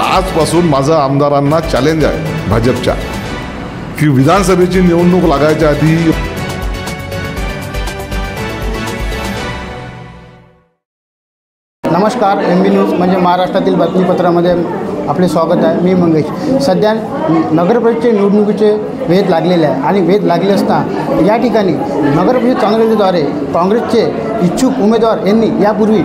आजपासून माझं आमदारांना चॅलेंज आहे भाजपच्या की विधानसभेची निवडणूक लागायच्या आधी नमस्कार, MB न्यूज म्हणजे महाराष्ट्रातील बातमीपत्रामध्ये आपले स्वागत आहे. मी मंगेश. सध्या नगरपरिषदेचे निवडणुकीचे वेध लागलेले आहे आणि वेध लागले असता या ठिकाणी नगरपरिषद चांगलेद्वारे काँग्रेसचे इच्छुक उमेदवार यांनी यापूर्वी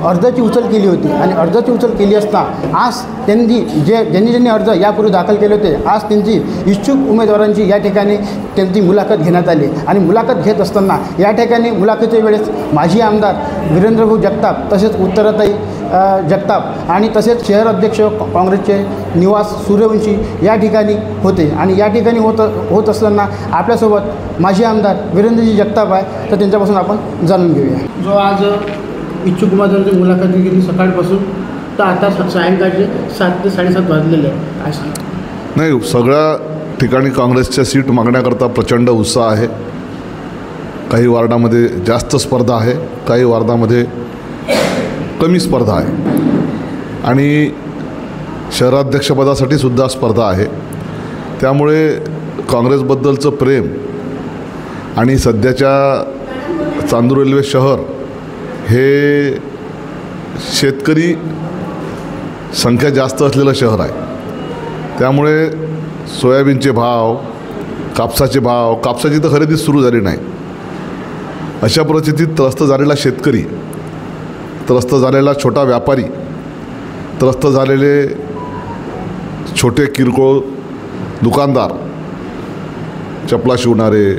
अर्जाची उचल केली होती आणि अर्जाची उचल केली असता आज त्यांनी ज्यांनी अर्ज यापूर्वी दाखल केले होते, आज त्यांची इच्छुक उमेदवारांची या ठिकाणी त्यांची मुलाखत घेण्यात आली आणि मुलाखत घेत असताना या ठिकाणी मुलाखतीच्या वेळेस माजी आमदार वीरेंद्रभाऊ जगताप, तसेच उत्तराताई जगताप आणि तसेच शहर अध्यक्ष काँग्रेसचे निवास सूर्यवंशी या ठिकाणी होते आणि या ठिकाणी होत असताना आपल्यासोबत माजी आमदार वीरेंद्रजी जगताप आहे, तर त्यांच्यापासून आपण जाणून घेऊया. जो आज इच्छुक उमेदवारांची मुलाखत घेतली सकाळपासून तर आता सायंकाळचे 7 ते 7:30 वाजलेले आहे. नाही, सगळ्या ठिकाणी काँग्रेसच्या सीट मागण्याकरता प्रचंड उत्साह आहे. काही वार्डामध्ये जास्त स्पर्धा आहे, काही वार्डामध्ये कमी स्पर्धा आहे आणि शहराध्यक्षपदासाठी सुद्धा स्पर्धा आहे. त्यामुळे काँग्रेसबद्दलचं प्रेम आणि सध्याच्या चांदूर रेल्वे शहर हे शेतकरी संख्या जास्त असलेलं शहर आहे. त्यामुळे सोयाबीनचे भाव, कापसाचे भाव, कापसाची तर खरेदी सुरू झाली नाही. अशा परिस्थितीत त्रस्त झालेला शेतकरी, त्रस्त झालेला छोटा व्यापारी, त्रस्त झालेले छोटे किरकोळ दुकानदार, चपला शिवणारे,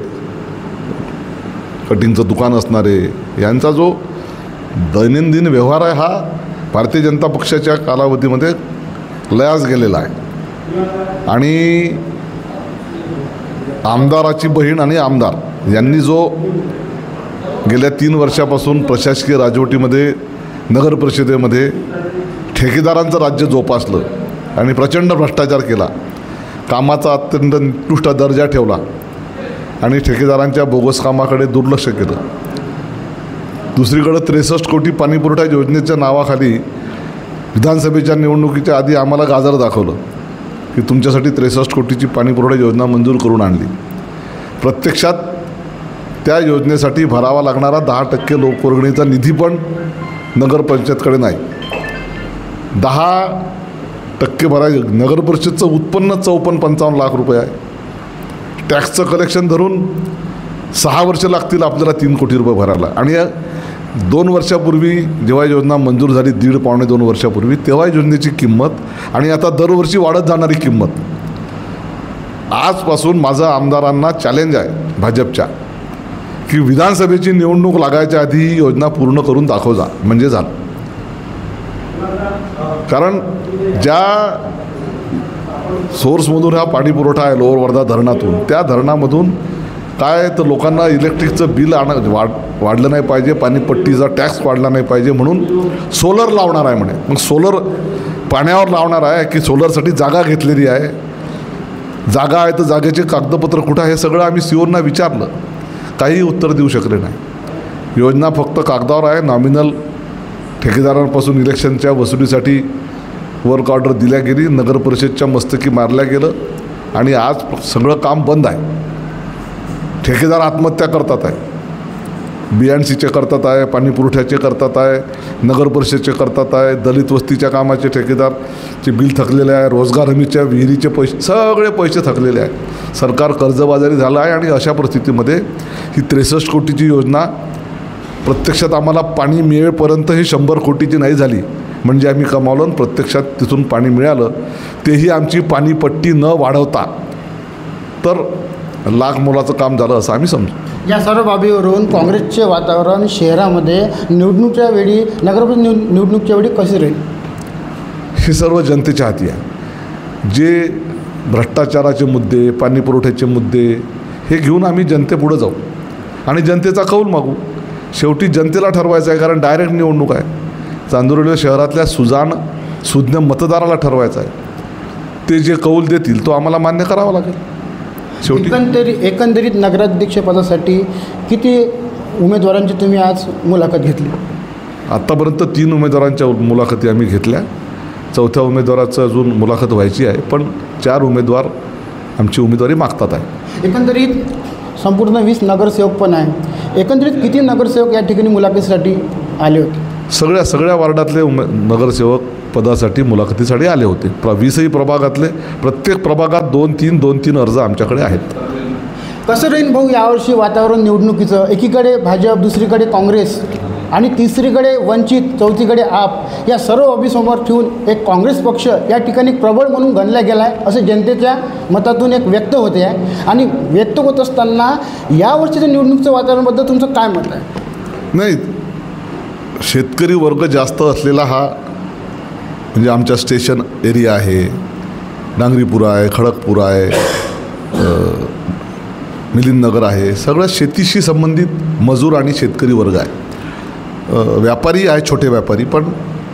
कटिंगचं दुकान असणारे, यांचा जो दैनंदिन व्यवहार आहे हा भारतीय जनता पक्षाच्या कालावधीमध्ये लयास गेलेला आहे. आणि आमदाराची बहीण आणि आमदार यांनी जो गेल्या 3 वर्षापासून प्रशासकीय राजवटीमध्ये नगर परिषदेमध्ये ठेकेदारांचं राज्य जोपासलं आणि प्रचंड भ्रष्टाचार केला, कामाचा अत्यंत निकृष्ट दर्जा ठेवला आणि ठेकेदारांच्या बोगस कामाकडे दुर्लक्ष केलं. दुसरीकडं 63 कोटी पाणीपुरवठा योजनेच्या नावाखाली विधानसभेच्या निवडणुकीच्या आधी आम्हाला गाजर दाखवलं की तुमच्यासाठी 63 कोटीची पाणीपुरवठा योजना मंजूर करून आणली. प्रत्यक्षात त्या योजनेसाठी भरावा लागणारा 10% लोकवर्गणीचा निधी पण नगरपंचायतकडे नाही. 10% भरायचं. नगरपरिषदचं उत्पन्न 54-55 लाख रुपये आहे. टॅक्सचं कलेक्शन धरून 6 वर्ष लागतील आपल्याला 3 कोटी रुपये भरायला. आणि 2 वर्षापूर्वी जेव्हा योजना मंजूर झाली, 1.5-2 वर्षापूर्वी, तेव्हा योजनेची किंमत आणि आता दरवर्षी वाढत जाणारी किंमत. आजपासून माझं आमदारांना चॅलेंज आहे भाजपच्या की विधानसभेची निवडणूक लागायच्या आधी ही योजना पूर्ण करून दाखव जा, म्हणजे झालं. कारण ज्या सोर्समधून हा पाणी पुरवठा आहे लोअर वर्धा धरणातून, त्या धरणामधून काय तर लोकांना इलेक्ट्रिकचं बिल वाढलं नाही पाहिजे, पाणीपट्टीचा टॅक्स वाढला नाही पाहिजे म्हणून सोलर लावणार आहे म्हणे. मग सोलर पाण्यावर लावणार आहे की सोलरसाठी जागा घेतलेली आहे, जागा आहे तर जागेचे कागदपत्र कुठं आहे, हे सगळं आम्ही सीओना विचारलं, काहीही उत्तर देऊ शकले नाही. योजना फक्त कागदावर आहे. नॉमिनल ठेकेदारांपासून इलेक्शनच्या वसुलीसाठी वर्क ऑर्डर दिल्या गेली, नगरपरिषदच्या मस्तकी मारल्या गेलं आणि आज सगळं काम बंद आहे. ठेकेदार आत्महत्या करतात आहे, BNCचे करतात आहे, पाणीपुरवठ्याचे करतात आहे, नगरपरिषदचे करतात आहे, दलित वस्तीच्या कामाचे ठेकेदारचे बिल थकलेले आहे, रोजगार हमीच्या विहिरीचे पैसे, सगळे पैसे थकलेले आहेत. सरकार कर्जबाजारी झालं आहे आणि अशा परिस्थितीमध्ये ही 63 कोटीची योजना प्रत्यक्षात आम्हाला पाणी मिळेपर्यंत ही 100 कोटीची नाही झाली म्हणजे आम्ही कमावलं आणि प्रत्यक्षात तिथून पाणी मिळालं, तेही आमची पाणीपट्टी न वाढवता तर लाख मोलाचं काम झालं असं आम्ही समजू. या सर्व बाबीवरून काँग्रेसचे वातावरण शहरामध्ये निवडणुकीच्या वेळी, नगरपरिषद निवडणुकीच्या वेळी कसे राहील हे सर्व जनतेच्या हाती आहे. जे भ्रष्टाचाराचे मुद्दे, पाणी पुरवठ्याचे मुद्दे हे घेऊन आम्ही जनतेपुढं जाऊ आणि जनतेचा कौल मागू. शेवटी जनतेला ठरवायचं आहे, कारण डायरेक्ट निवडणूक आहे. चांदूर रेल्वे शहरातल्या सुज्ञ मतदाराला ठरवायचं आहे. ते जे कौल देतील तो आम्हाला मान्य करावा लागेल. शेवटी एकंदरीत नगराध्यक्षपदासाठी किती उमेदवारांची तुम्ही आज मुलाखत घेतली? आत्तापर्यंत 3 उमेदवारांच्या मुलाखती आम्ही घेतल्या चौथ्या उमेदवाराचं अजून मुलाखत व्हायची आहे, पण 4 उमेदवार आमची उमेदवारी मागतात आहे. एकंदरीत संपूर्ण 20 नगरसेवक पण आहे. एकंदरीत किती नगरसेवक या ठिकाणी मुलाखतीसाठी आले होते? सगळ्या वार्डातले नगरसेवक पदासाठी मुलाखतीसाठी आले होते. 20ही प्रभागातले प्रत्येक प्रभागात 2-3 अर्ज आमच्याकडे आहेत. कसं राहील भाऊ यावर्षी वातावरण निवडणुकीचं? एकीकडे भाजप, दुसरीकडे काँग्रेस आणि तिसरीकडे वंचित, चौथीकडे आप, या सर्व बाबीसमोर ठेवून एक काँग्रेस पक्ष या ठिकाणी प्रबळ म्हणून गणला गेला आहे असं जनतेच्या मतातून एक व्यक्त होते आहे. आणि व्यक्त होत असताना यावर्षीच्या निवडणुकीचं वातावरणाबद्दल तुमचं काय मत आहे? नाही, शेतकरी वर्ग जास्त असलेला हा म्हणजे आमच्या स्टेशन एरिया आहे, डांगरीपुरा आहे, खडकपुरा आहे, मिलिंदनगर आहे, सगळं शेतीशी संबंधित मजूर आणि शेतकरी वर्ग आहे. व्यापारी आहे, छोटे व्यापारी, पण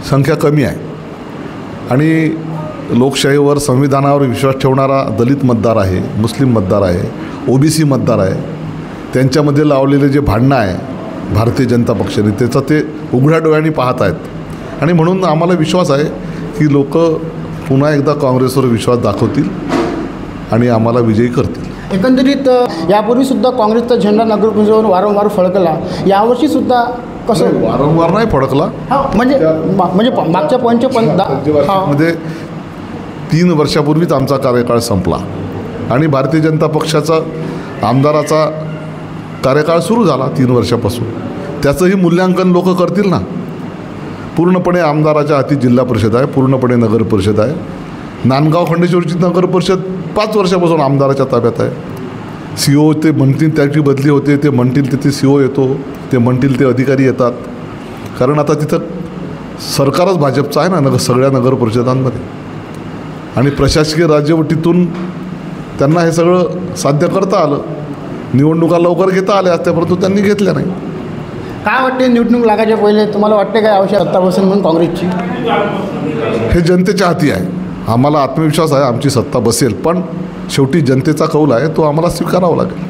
संख्या कमी आहे. आणि लोकशाहीवर, संविधानावर विश्वास ठेवणारा दलित मतदार आहे, मुस्लिम मतदार आहे, OBC मतदार आहे. त्यांच्यामध्ये लावलेले जे भांडणं आहे भारतीय जनता पक्षाने, त्याचं ते उघड्या डोळ्यांनी पाहत आहेत. आणि म्हणून आम्हाला विश्वास आहे की लोक पुन्हा एकदा काँग्रेसवर विश्वास दाखवतील आणि आम्हाला विजयी करतील. एकंदरीत यापूर्वीसुद्धा काँग्रेसचा झेंडा नगरपरिषदेवर वारंवार फडकला, यावर्षीसुद्धा कसं? वारंवार नाही फडकला, म्हणजे मागच्या मध्ये 3 वर्षापूर्वीच आमचा कार्यकाळ संपला आणि भारतीय जनता पक्षाचा आमदाराचा कार्यकाळ सुरू झाला 3 वर्षापासून. त्याचंही मूल्यांकन लोक करतील ना. पूर्णपणे आमदाराच्या हाती जिल्हा परिषद आहे, पूर्णपणे नगर परिषद आहे. नांदगाव खंडेश्वरची नगर परिषद 5 वर्षापासून आमदाराच्या ताब्यात आहे. CO ते म्हणतील त्याची बदली होते, ते म्हणतील तिथे CO येतो, ते म्हणतील ते अधिकारी येतात. कारण आता तिथं सरकारच भाजपचं आहे ना सगळ्या नगर परिषदांमध्ये. आणि प्रशासकीय राज्यवटीतून त्यांना हे सगळं साध्य करता आलं. निवडणुका लवकर घेता आल्या असत्या, परंतु त्यांनी घेतल्या नाही. काय वाटते निवडणूक लागायच्या पहिले तुम्हाला वाटते काय आवश्यक सत्ता बसेल म्हणून काँग्रेसची? हे जनतेच्या हाती आहे. आम्हाला आत्मविश्वास आहे आमची सत्ता बसेल, पण शेवटी जनतेचा कौल आहे, तो आम्हाला स्वीकारावा लागेल.